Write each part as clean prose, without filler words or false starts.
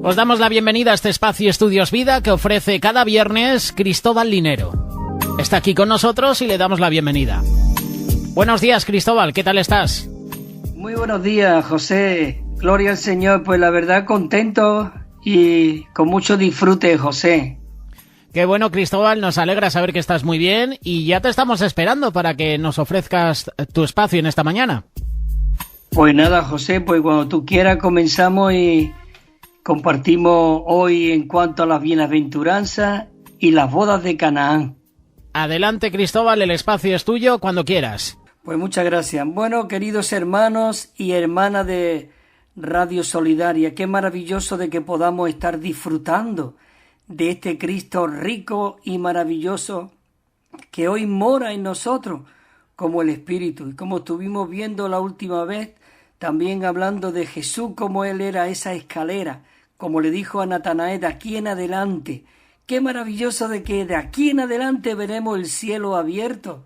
Os damos la bienvenida a este espacio Estudios Vida que ofrece cada viernes Cristóbal Linero. Está aquí con nosotros y le damos la bienvenida. Buenos días, Cristóbal, ¿qué tal estás? Muy buenos días, José. Gloria al Señor, pues la verdad contento y con mucho disfrute, José. Qué bueno, Cristóbal, nos alegra saber que estás muy bien y ya te estamos esperando para que nos ofrezcas tu espacio en esta mañana. Pues nada, José, pues cuando tú quieras comenzamos y compartimos hoy en cuanto a las bienaventuranzas y las bodas de Canaán. Adelante, Cristóbal, el espacio es tuyo cuando quieras. Pues muchas gracias. Bueno, queridos hermanos y hermanas de Radio Solidaria, qué maravilloso de que podamos estar disfrutando de este Cristo rico y maravilloso que hoy mora en nosotros como el Espíritu. Y como estuvimos viendo la última vez, también hablando de Jesús, como Él era esa escalera, como le dijo a Natanael, de aquí en adelante. Qué maravilloso de que de aquí en adelante veremos el cielo abierto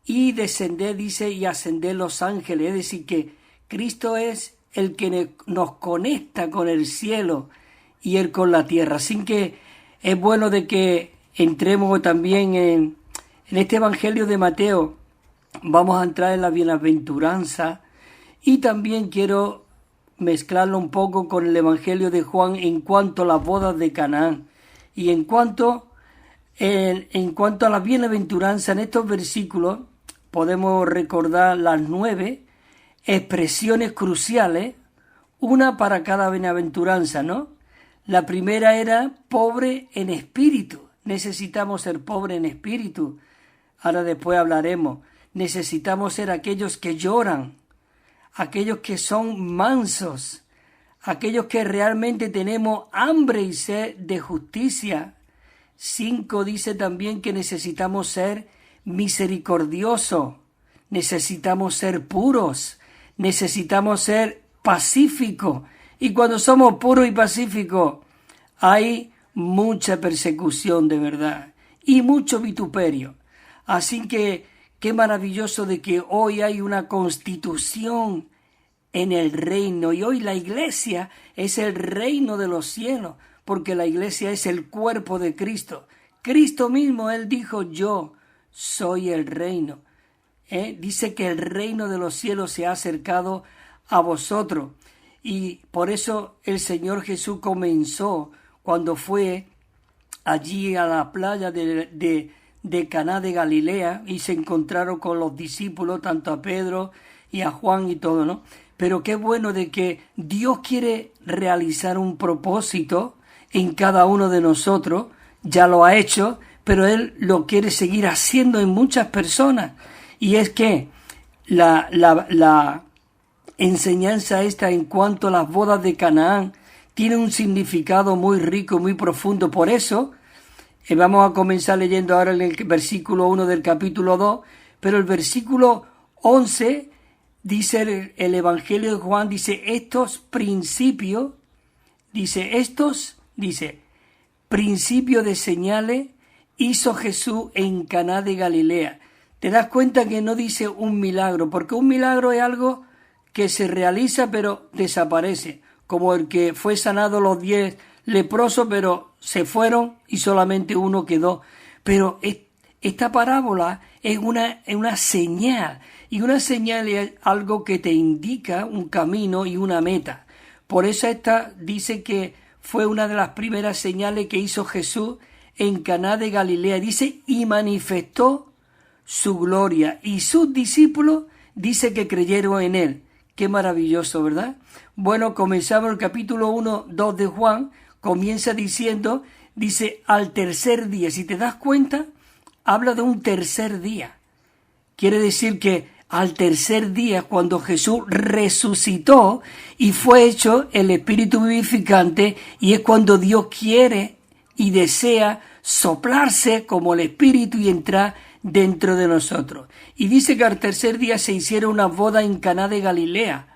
y descender, dice, y ascender los ángeles. Es decir, que Cristo es el que nos conecta con el cielo y Él con la tierra. Así que es bueno de que entremos también en este Evangelio de Mateo. Vamos a entrar en la bienaventuranza y también quiero mezclarlo un poco con el Evangelio de Juan en cuanto a las bodas de Canaán. Y en cuanto a la bienaventuranza, en estos versículos podemos recordar las 9 expresiones cruciales, una para cada bienaventuranza, ¿no? La primera era pobre en espíritu. Necesitamos ser pobres en espíritu. Ahora después hablaremos. Necesitamos ser aquellos que lloran, aquellos que son mansos, aquellos que realmente tenemos hambre y sed de justicia. 5 dice también que necesitamos ser misericordiosos, necesitamos ser puros, necesitamos ser pacíficos. Y cuando somos puros y pacíficos, hay mucha persecución de verdad y mucho vituperio. Así que qué maravilloso de que hoy hay una constitución en el reino, y hoy la iglesia es el reino de los cielos, porque la iglesia es el cuerpo de Cristo. Cristo mismo, Él dijo, yo soy el reino. Dice que el reino de los cielos se ha acercado a vosotros. Y por eso el Señor Jesús comenzó cuando fue allí a la playa de Caná de Galilea y se encontraron con los discípulos, tanto a Pedro y a Juan y todo, ¿no? Pero qué bueno de que Dios quiere realizar un propósito en cada uno de nosotros, ya lo ha hecho, pero Él lo quiere seguir haciendo en muchas personas. Y es que la enseñanza esta en cuanto a las bodas de Canaán tiene un significado muy rico, muy profundo. Por eso vamos a comenzar leyendo ahora en el versículo 1 del capítulo 2, pero el versículo 11 dice el Evangelio de Juan, dice estos principios, principios de señales hizo Jesús en Caná de Galilea. Te das cuenta que no dice un milagro, porque un milagro es algo que se realiza pero desaparece, como el que fue sanado los 10 leprosos, pero se fueron y solamente uno quedó. Pero esta parábola es una señal, y una señal es algo que te indica un camino y una meta. Por eso esta dice que fue una de las primeras señales que hizo Jesús en Caná de Galilea. Dice, y manifestó su gloria, y sus discípulos dice que creyeron en él. Qué maravilloso, ¿verdad? Bueno, comenzamos el capítulo 1, 2 de Juan, comienza diciendo, dice, al tercer día. Si te das cuenta, habla de un tercer día. Quiere decir que al tercer día, cuando Jesús resucitó y fue hecho el Espíritu vivificante, y es cuando Dios quiere y desea soplarse como el Espíritu y entrar dentro de nosotros. Y dice que al tercer día se hicieron una boda en Caná de Galilea.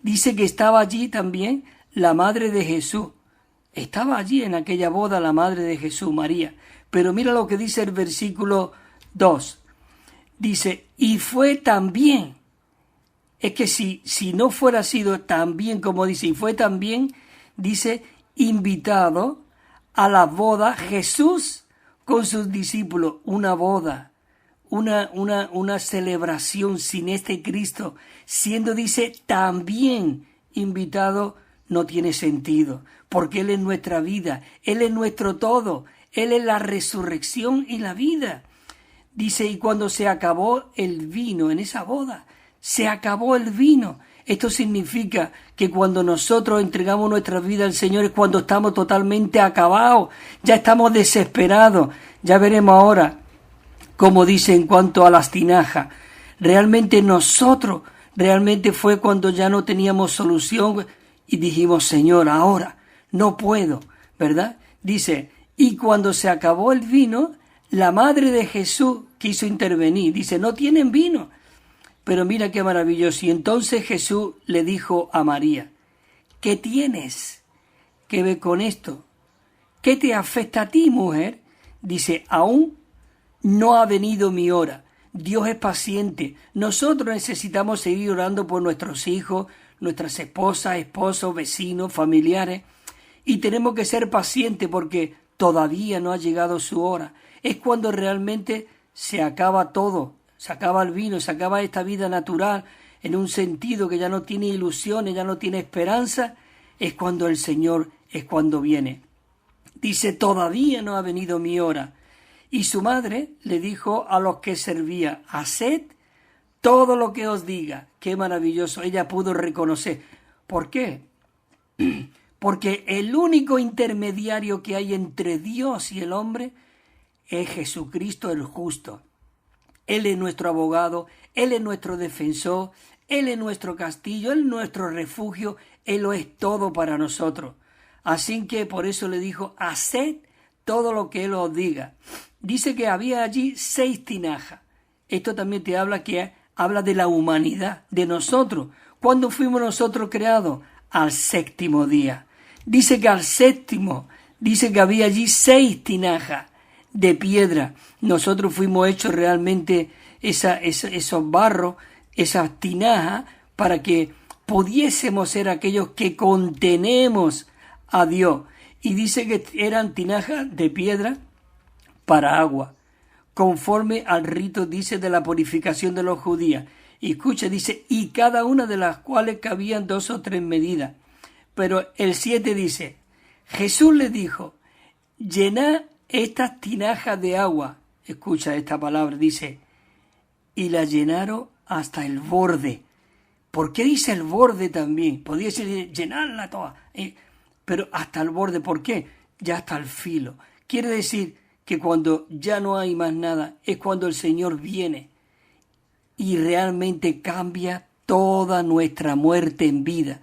Dice que estaba allí también la madre de Jesús. Estaba allí en aquella boda la madre de Jesús, María. Pero mira lo que dice el versículo 2. Dice, y fue también. Es que si no fuera sido tan bien como dice, y fue también, dice, invitado a la boda, Jesús con sus discípulos, una boda, una celebración sin este Cristo, siendo, dice, también invitado, no tiene sentido, porque Él es nuestra vida, Él es nuestro todo, Él es la resurrección y la vida. Dice, y cuando se acabó el vino en esa boda, se acabó el vino. Esto significa que cuando nosotros entregamos nuestra vida al Señor es cuando estamos totalmente acabados, ya estamos desesperados. Ya veremos ahora, como dice en cuanto a las tinajas, realmente fue cuando ya no teníamos solución y dijimos, Señor, ahora no puedo, ¿verdad? Dice, y cuando se acabó el vino, la madre de Jesús quiso intervenir. Dice, no tienen vino. Pero mira qué maravilloso. Y entonces Jesús le dijo a María, ¿qué tienes que ver con esto? ¿Qué te afecta a ti, mujer? Dice, aún no ha venido mi hora. Dios es paciente. Nosotros necesitamos seguir orando por nuestros hijos, nuestras esposas, esposos, vecinos, familiares. Y tenemos que ser pacientes porque todavía no ha llegado su hora. Es cuando realmente se acaba todo. Se acaba el vino, se acaba esta vida natural en un sentido que ya no tiene ilusiones, ya no tiene esperanza. Es cuando el Señor, es cuando viene. Dice, todavía no ha venido mi hora. Y su madre le dijo a los que servía, haced todo lo que os diga. Qué maravilloso. Ella pudo reconocer. ¿Por qué? Porque el único intermediario que hay entre Dios y el hombre es Jesucristo el justo. Él es nuestro abogado, Él es nuestro defensor, Él es nuestro castillo, Él es nuestro refugio, Él lo es todo para nosotros. Así que por eso le dijo, haced todo lo que Él os diga. Dice que había allí 6 tinajas. Esto también te habla de la humanidad, de nosotros. ¿Cuándo fuimos nosotros creados? Al 7º día. Dice que al 7º, dice que había allí 6 tinajas de piedra. Nosotros fuimos hechos realmente esos barros, esas tinajas, para que pudiésemos ser aquellos que contenemos a Dios. Y dice que eran tinajas de piedra para agua, conforme al rito, dice, de la purificación de los judíos. Y escucha, dice, y cada una de las cuales cabían 2 o 3 medidas. Pero el 7 dice, Jesús le dijo, llenad estas tinajas de agua. Escucha esta palabra, dice, y la llenaron hasta el borde. ¿Por qué dice el borde también? Podría decir llenarla toda, pero hasta el borde. ¿Por qué? Ya hasta el filo. Quiere decir que cuando ya no hay más nada, es cuando el Señor viene y realmente cambia toda nuestra muerte en vida.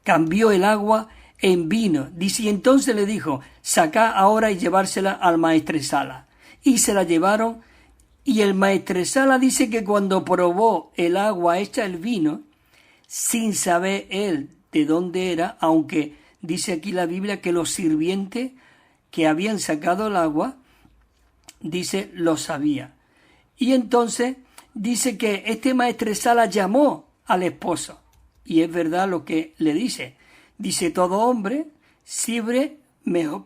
Cambió el agua en vino. Dice, y entonces le dijo, sacad ahora y llevársela al maestresala. Y se la llevaron, y el maestresala dice que cuando probó el agua hecha el vino, sin saber él de dónde era, aunque dice aquí la Biblia que los sirvientes que habían sacado el agua, dice, lo sabía. Y entonces dice que este maestresala llamó al esposo. Y es verdad lo que le dice. Dice, todo hombre sirve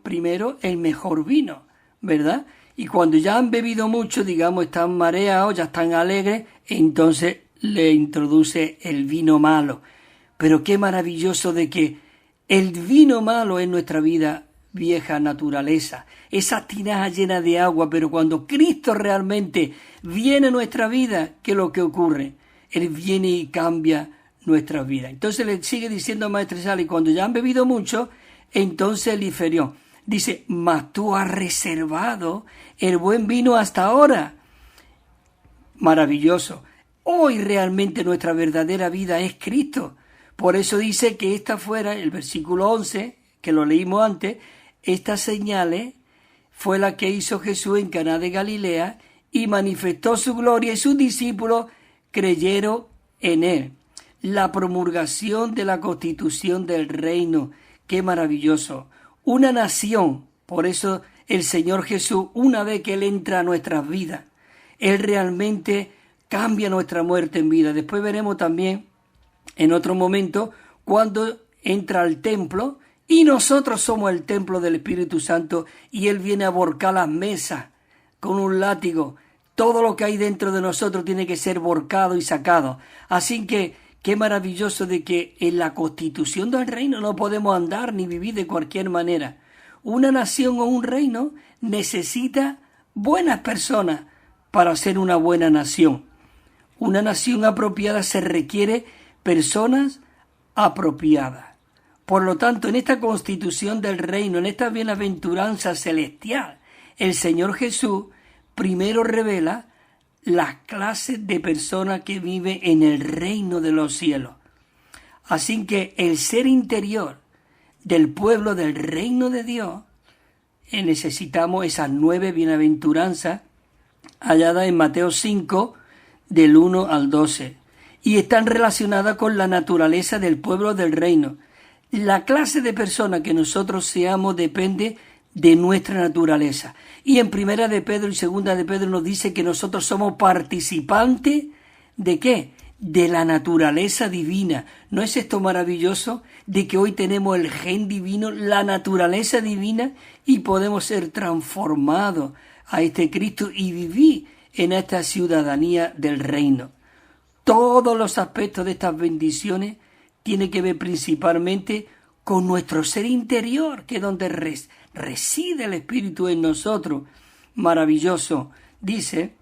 primero el mejor vino, ¿verdad? Y cuando ya han bebido mucho, digamos, están mareados, ya están alegres, entonces le introduce el vino malo. Pero qué maravilloso de que el vino malo es nuestra vida vieja naturaleza, esa tinaja llena de agua, pero cuando Cristo realmente viene a nuestra vida, ¿qué es lo que ocurre? Él viene y cambia nuestra vida. Entonces le sigue diciendo a maestresala, y cuando ya han bebido mucho, entonces le inferió. Dice, mas tú has reservado el buen vino hasta ahora. Maravilloso. Hoy realmente nuestra verdadera vida es Cristo. Por eso dice que esta fuera, el versículo 11, que lo leímos antes, estas señales fue la que hizo Jesús en Caná de Galilea y manifestó su gloria, y sus discípulos creyeron en él. La promulgación de la constitución del reino, qué maravilloso. Una nación, por eso el Señor Jesús, una vez que Él entra a nuestras vidas, Él realmente cambia nuestra muerte en vida. Después veremos también en otro momento cuando entra al templo Y nosotros somos el templo del Espíritu Santo y Él viene a volcar las mesas con un látigo. Todo lo que hay dentro de nosotros tiene que ser volcado y sacado. Así que qué maravilloso de que en la constitución del reino no podemos andar ni vivir de cualquier manera. Una nación o un reino necesita buenas personas para ser una buena nación. Una nación apropiada se requiere personas apropiadas. Por lo tanto, en esta constitución del reino, en esta bienaventuranza celestial, el Señor Jesús primero revela las clases de personas que viven en el reino de los cielos. Así que el ser interior del pueblo del reino de Dios, necesitamos esas 9 bienaventuranzas halladas en Mateo 5, del 1 al 12, y están relacionadas con la naturaleza del pueblo del reino. La clase de persona que nosotros seamos depende de nuestra naturaleza. Y en Primera de Pedro y Segunda de Pedro nos dice que nosotros somos participantes ¿de qué? De la naturaleza divina. ¿No es esto maravilloso? De que hoy tenemos el gen divino, la naturaleza divina, y podemos ser transformados a este Cristo y vivir en esta ciudadanía del reino. Todos los aspectos de estas bendiciones tienen que ver principalmente con nuestro ser interior, que es donde reside el Espíritu en nosotros. Maravilloso, dice,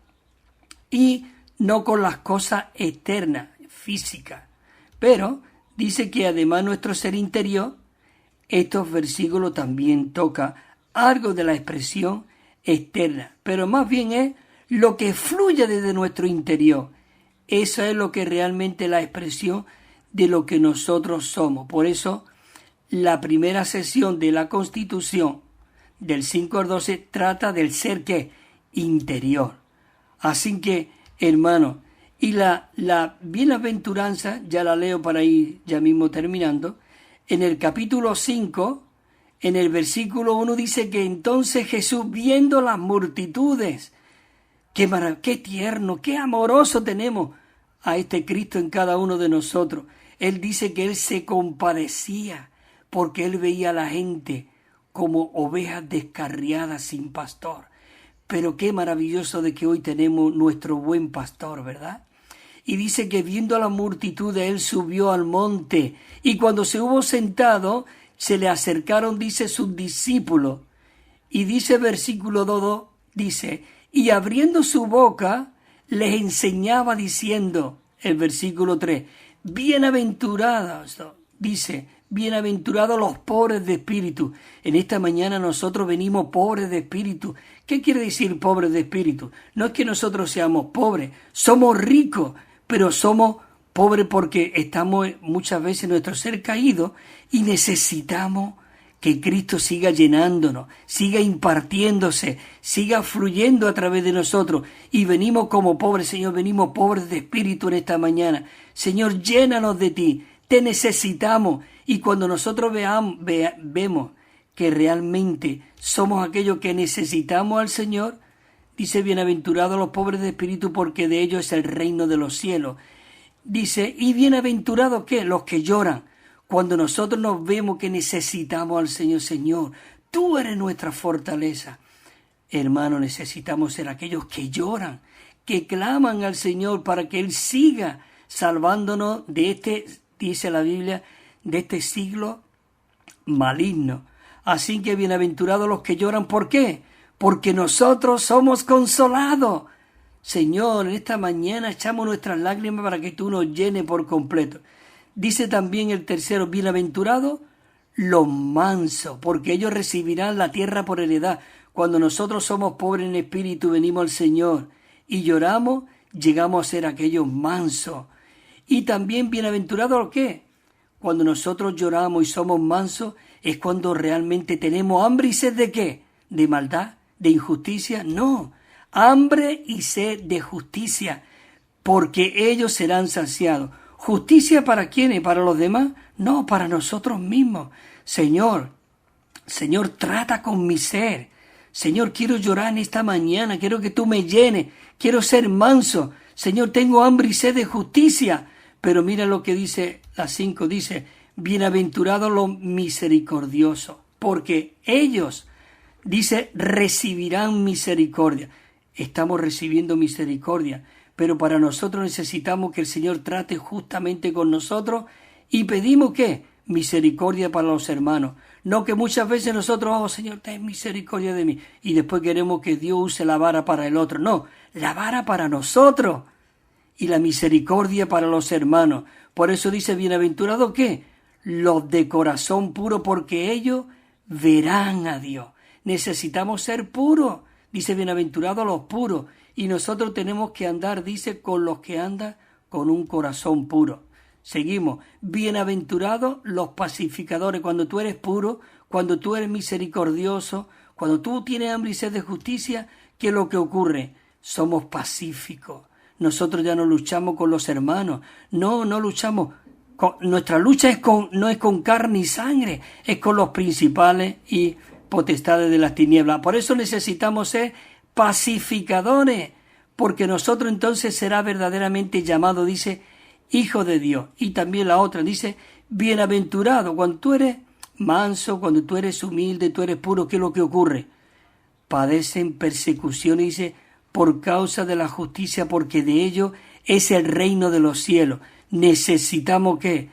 y no con las cosas externas, físicas. Pero dice que además nuestro ser interior, estos versículos también tocan algo de la expresión externa, pero más bien es lo que fluye desde nuestro interior. Eso es lo que realmente es la expresión de lo que nosotros somos. Por eso, la primera sesión de la Constitución, del 5 al 12, trata del ser que interior. Así que, hermano, y la bienaventuranza, ya la leo para ir ya mismo terminando, en el capítulo 5, en el versículo 1 dice que entonces Jesús, viendo las multitudes, qué tierno, qué amoroso tenemos a este Cristo en cada uno de nosotros. Él dice que Él se compadecía porque Él veía a la gente como ovejas descarriadas sin pastor. Pero qué maravilloso de que hoy tenemos nuestro buen pastor, ¿verdad? Y dice que viendo a la multitud, Él subió al monte, y cuando se hubo sentado, se le acercaron, dice, sus discípulos. Y dice versículo 2, dice, y abriendo su boca, les enseñaba diciendo, el versículo 3, bienaventurados, dice, bienaventurados los pobres de espíritu. En esta mañana nosotros venimos pobres de espíritu. ¿Qué quiere decir pobres de espíritu? No es que nosotros seamos pobres, somos ricos, pero somos pobres porque estamos muchas veces en nuestro ser caído y necesitamos que Cristo siga llenándonos, siga impartiéndose, siga fluyendo a través de nosotros. Y venimos como pobres, Señor, venimos pobres de espíritu en esta mañana. Señor, llénanos de ti, te necesitamos. Y cuando nosotros vemos que realmente somos aquellos que necesitamos al Señor, dice, bienaventurados los pobres de espíritu, porque de ellos es el reino de los cielos. Dice, y bienaventurados, ¿qué? Los que lloran. Cuando nosotros nos vemos que necesitamos al Señor, Señor, tú eres nuestra fortaleza. Hermano, necesitamos ser aquellos que lloran, que claman al Señor para que Él siga salvándonos de este, dice la Biblia, de este siglo maligno. Así que bienaventurados los que lloran, ¿por qué? Porque nosotros somos consolados. Señor, en esta mañana echamos nuestras lágrimas para que tú nos llenes por completo. Dice también el tercero, bienaventurados los mansos, porque ellos recibirán la tierra por heredad. Cuando nosotros somos pobres en espíritu, venimos al Señor y lloramos, llegamos a ser aquellos mansos. Y también bienaventurados, ¿qué? Cuando nosotros lloramos y somos mansos, es cuando realmente tenemos hambre y sed ¿de qué? ¿De maldad? ¿De injusticia? No, hambre y sed de justicia, porque ellos serán saciados. ¿Justicia para quiénes? ¿Para los demás? No, para nosotros mismos. Señor, trata con mi ser. Señor, quiero llorar en esta mañana, quiero que tú me llenes, quiero ser manso. Señor, tengo hambre y sed de justicia. Pero mira lo que dice la 5, dice, bienaventurados los misericordiosos, porque ellos, dice, recibirán misericordia. Estamos recibiendo misericordia, pero para nosotros necesitamos que el Señor trate justamente con nosotros y pedimos ¿qué? Misericordia para los hermanos. No que muchas veces nosotros, oh Señor, ten misericordia de mí, y después queremos que Dios use la vara para el otro. No, la vara para nosotros y la misericordia para los hermanos. Por eso dice, bienaventurados ¿qué? Los de corazón puro, porque ellos verán a Dios. Necesitamos ser puros. Dice, bienaventurados los puros. Y nosotros tenemos que andar, dice, con los que andan con un corazón puro. Seguimos. Bienaventurados los pacificadores. Cuando tú eres puro, cuando tú eres misericordioso, cuando tú tienes hambre y sed de justicia, ¿qué es lo que ocurre? Somos pacíficos. Nosotros ya no luchamos con los hermanos. No luchamos. Nuestra lucha no es con carne y sangre, es con los principales y potestades de las tinieblas. Por eso necesitamos ser pacificadores, porque nosotros entonces será verdaderamente llamado, dice, hijo de Dios. Y también la otra dice, bienaventurado. Cuando tú eres manso, cuando tú eres humilde, tú eres puro, ¿qué es lo que ocurre? Padecen persecución, y dice, por causa de la justicia, porque de ello es el reino de los cielos. Necesitamos que,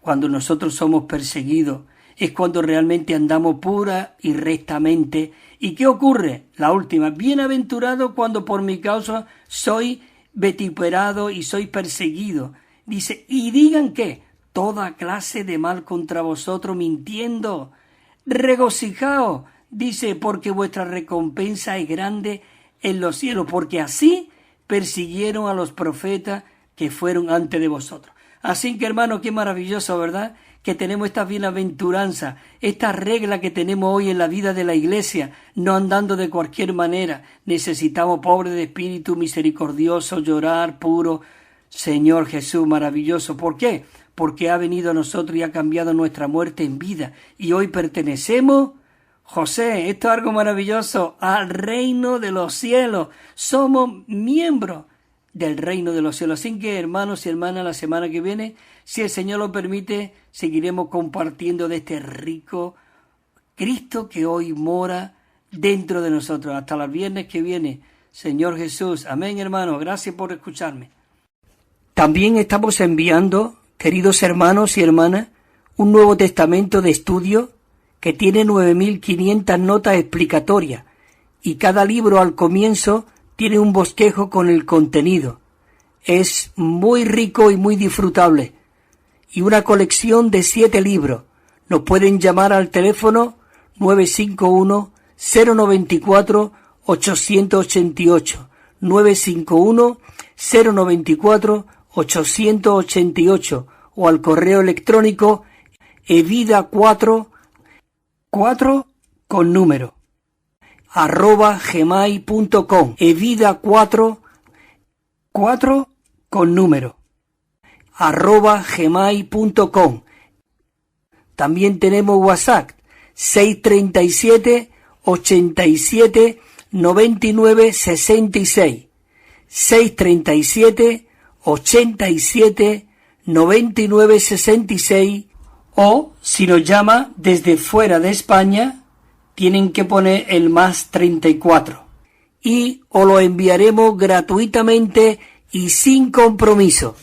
cuando nosotros somos perseguidos, es cuando realmente andamos pura y rectamente. ¿Y qué ocurre? La última, bienaventurado cuando por mi causa soy vituperado y soy perseguido. Dice, y digan que toda clase de mal contra vosotros mintiendo. Regocijaos, dice, porque vuestra recompensa es grande en los cielos, porque así persiguieron a los profetas que fueron antes de vosotros. Así que, hermano, qué maravilloso, ¿verdad? Que tenemos esta bienaventuranza, esta regla que tenemos hoy en la vida de la iglesia, no andando de cualquier manera. Necesitamos, pobre de espíritu, misericordioso, llorar, puro. Señor Jesús, maravilloso. ¿Por qué? Porque ha venido a nosotros y ha cambiado nuestra muerte en vida. Y hoy pertenecemos, José, esto es algo maravilloso, al reino de los cielos. Somos miembros del reino de los cielos. Así que, hermanos y hermanas, la semana que viene, si el Señor lo permite, seguiremos compartiendo de este rico Cristo que hoy mora dentro de nosotros. Hasta el viernes que viene, Señor Jesús. Amén, hermanos. Gracias por escucharme. También estamos enviando, queridos hermanos y hermanas, un Nuevo Testamento de estudio que tiene 9.500 notas explicatorias, y cada libro al comienzo tiene un bosquejo con el contenido. Es muy rico y muy disfrutable. Y una colección de 7 libros. Nos pueden llamar al teléfono 951-094-888. 951-094-888. O al correo electrónico evida4 con número @gmail.com. evida4 con número @gmail.com. También tenemos WhatsApp 637 87 99 66 637 87 99 66. O si nos llama desde fuera de España, tienen que poner el +34 y os lo enviaremos gratuitamente y sin compromiso.